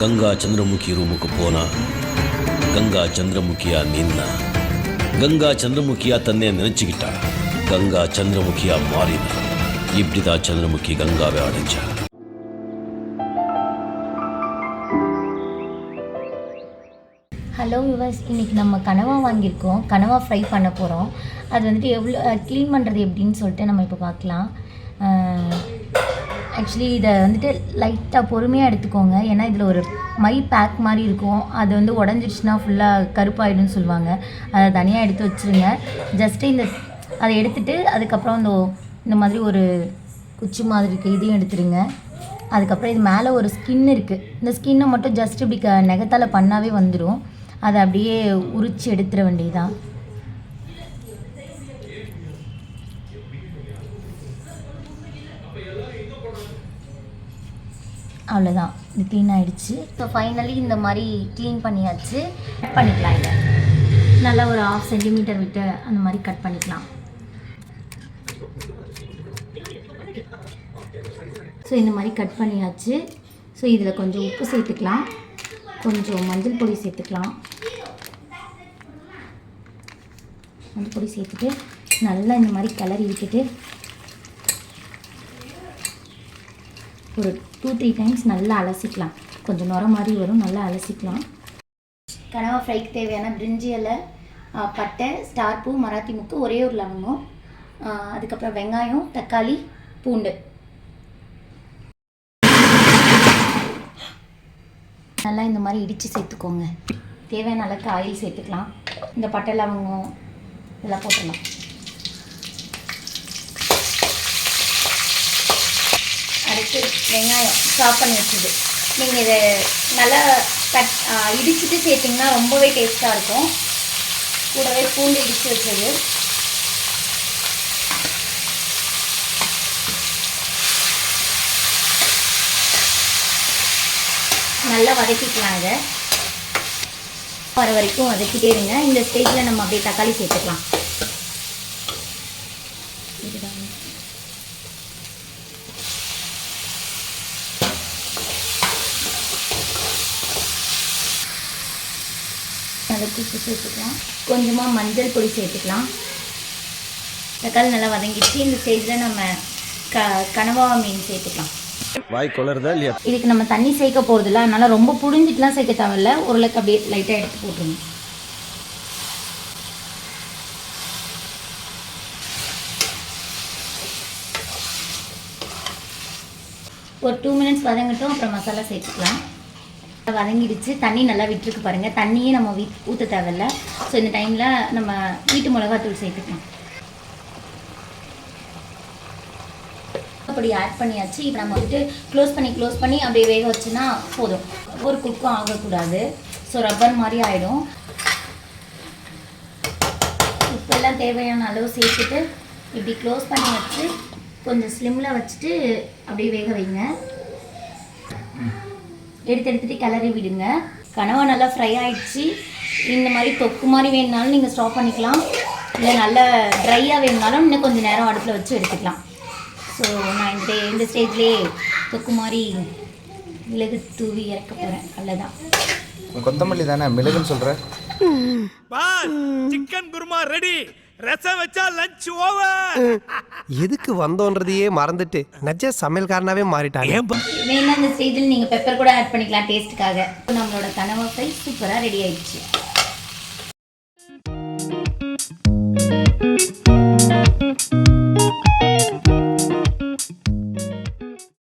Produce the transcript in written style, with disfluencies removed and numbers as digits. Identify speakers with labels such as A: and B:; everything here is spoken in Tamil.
A: கங்கா சந்திரமுகி ரூமுக்கு போனா கங்கா சந்திரமுகியா நின்னா கங்கா சந்திரமுகியா தன்னை நினைச்சுக்கிட்டா கங்கா சந்திரமுகியா மாறினா இப்படிதான் சந்திரமுகி கங்காவை அடைஞ்சா.
B: ஹலோ விவர்ஸ், இன்றைக்கி நம்ம கனவா வாங்கியிருக்கோம். கனவா ஃப்ரை பண்ண போகிறோம். அது வந்துட்டு எவ்வளோ க்ளீன் பண்ணுறது எப்படின்னு சொல்லிட்டு நம்ம இப்போ பார்க்கலாம். ஆக்சுவலி இதை வந்துட்டு லைட்டாக பொறுமையாக எடுத்துக்கோங்க. ஏன்னா இதில் ஒரு மை பேக் மாதிரி இருக்கும். அது வந்து உடஞ்சிடுச்சுன்னா ஃபுல்லாக கருப்பாயிடும்னு சொல்லுவாங்க. அதை தனியாக எடுத்து வச்சுருங்க. ஜஸ்ட்டு அதை எடுத்துகிட்டு அதுக்கப்புறம் இந்த மாதிரி ஒரு குச்சி மாதிரி இருக்குது, இதையும் எடுத்துருங்க. அதுக்கப்புறம் இது மேலே ஒரு ஸ்கின் இருக்குது. இந்த ஸ்கின்னை மட்டும் ஜஸ்ட் இப்படி நெகத்தால் பண்ணாவே வந்துடும். அதை அப்படியே உரித்து எடுத்துட வேண்டியதுதான். அவ்வளோதான், இது க்ளீன் ஆகிடுச்சு. ஸோ ஃபைனலி இந்த மாதிரி க்ளீன் பண்ணியாச்சு. கட் பண்ணிக்கலாம். இதை நல்லா ஒரு 1/2 சென்டிமீட்டர் விட்டு அந்த மாதிரி கட் பண்ணிக்கலாம். ஸோ இந்த மாதிரி கட் பண்ணியாச்சு. ஸோ இதில் கொஞ்சம் உப்பு சேர்த்துக்கலாம், கொஞ்சம் மஞ்சள் பொடி சேர்த்துக்கலாம். மஞ்சள் பொடி சேர்த்துட்டு நல்லா இந்த மாதிரி கிளறி விட்டுட்டு ஒரு 2-3 டைம்ஸ் நல்லா அலசிக்கலாம். கொஞ்சம் நுர மாதிரி வரும், நல்லா அலசிக்கலாம். கனவா ஃப்ரைக்கு தேவையான பிரிஞ்சி இலை, பட்டை, ஸ்டார் பூ, மராத்தி முக்கு, ஒரே ஒரு லவங்கம், அதுக்கப்புறம் வெங்காயம், தக்காளி, பூண்டு நல்லா இந்த மாதிரி இடித்து சேர்த்துக்கோங்க. தேவையான அளவுக்கு ஆயில் சேர்த்துக்கலாம். இந்த பட்டை லவங்கம் இதெல்லாம் போட்டுடலாம். அடுத்து வெங்காயம் சாப் பண்ணி வச்சுது. நீங்கள் இதை நல்லா இடிச்சுட்டு சேர்த்திங்கன்னா ரொம்பவே டேஸ்ட்டாக இருக்கும். கூடவே பூண்டு இடித்து வச்சது, நல்லா வதக்கிக்கலாம். அதை வர வரைக்கும் வதக்கிட்டே இருங்க. இந்த ஸ்டேஜில் நம்ம அப்படியே தக்காளி சேர்த்துக்கலாம். அதுக்கு உப்பு சேர்த்துக்கலாம், கொஞ்சமாக மஞ்சள் பொடி சேர்த்துக்கலாம். தக்காளி நல்லா வதங்கிடுச்சு. இந்த ஸ்டேஜில் நம்ம கனவா மீன் சேர்த்துக்கலாம்.
A: வாய் கொளருதா இல்லையா?
B: இதுக்கு நம்ம தண்ணி சேர்க்க போகிறதில்ல, அதனால் ரொம்ப புழிஞ்சிட்டுலாம் சேர்க்க தேவையில்ல. ஓரளவுக்கு அப்படியே லைட்டாக எடுத்து போட்டுருங்க. ஒரு 2 மினிட்ஸ் வதங்கட்டும், அப்புறம் மசாலா சேர்த்துக்கலாம். வதங்கிடுச்சு. தண்ணி நல்லா விட்டுருக்கு பாருங்கள். தண்ணியே நம்ம ஊற்ற தேவையில்ல. ஸோ இந்த டைமில் நம்ம வீட்டு மிளகாத்தூள் சேர்த்துக்கலாம். அப்படி ஆட் பண்ணியாச்சு. இப்போ நம்ம வந்துட்டு க்ளோஸ் பண்ணி அப்படியே வேக வச்சுன்னா போதும். ஒரு குக்கும் ஆகக்கூடாது. ஸோ ரப்பர் மாதிரி ஆகிடும். உப்பெல்லாம் தேவையான அளவு சேர்த்துட்டு இப்படி க்ளோஸ் பண்ணி வச்சு கொஞ்சம் ஸ்லிம்மில் வச்சுட்டு அப்படியே வேக வைங்க. எடுத்துட்டு கிளறி விடுங்க. கனவா நல்லா ஃப்ரை ஆகிடுச்சு. இந்த மாதிரி தொக்கு மாதிரி வேணுனாலும் நீங்கள் ஸ்டாப் பண்ணிக்கலாம். இல்லை நல்லா ட்ரையாக வேணுனாலும் இன்னும் கொஞ்சம் நேரம் அடுப்பில் வச்சு எடுத்துக்கலாம். ஸோ நான் இந்த ஸ்டேஜ்லேயே தொக்கு மாதிரி மிளகு தூவி இறக்க போகிறேன். அவ்வளோதான்.
C: கொத்தமல்லி தானே மிளகுன்னு சொல்கிறேன்.
D: Chicken kurma ready. ரசம் வச்சா லஞ்ச் ஓவர்.
E: எதுக்கு வந்தோன்றதையே மறந்துட்டு நஜ சமையல்காரனாவே மாறிட்டாங்க.
B: வேணா இந்த ஸ்டேஜில் நீங்கள் பெப்பர் கூட ஆட் பண்ணிக்கலாம் டேஸ்ட்டுக்காக. நம்மளோட கனவா ஃப்ரை சூப்பராக ரெடி ஆயிடுச்சு.